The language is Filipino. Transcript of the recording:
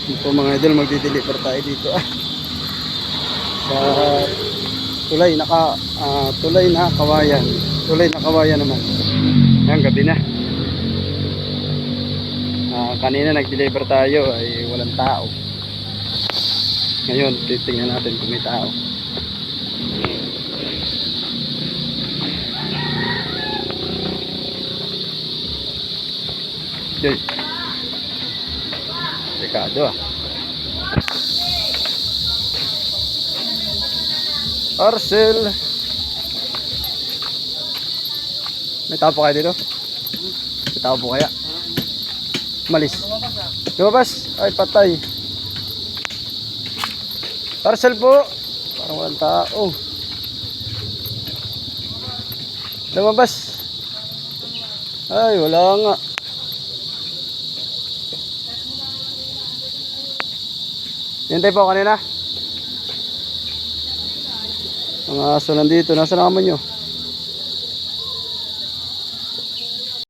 Ito mga idol, magdi-deliver tayo dito sa tulay na kawayan. Tulay na kawayan naman. Yan, gabi na. Kanina nag-deliver tayo ay walang tao. Ngayon, titingnan natin kung may tao. Okay. Dekado Parcel. May tao po kayo dito? May tao po kaya? Malis. Lumabas. Ay, patay. Parcel po. Parang walang tao. Lumabas. Ay, wala nga. Hintay po kanina. Mga aso nandito. Nasaan naman nyo?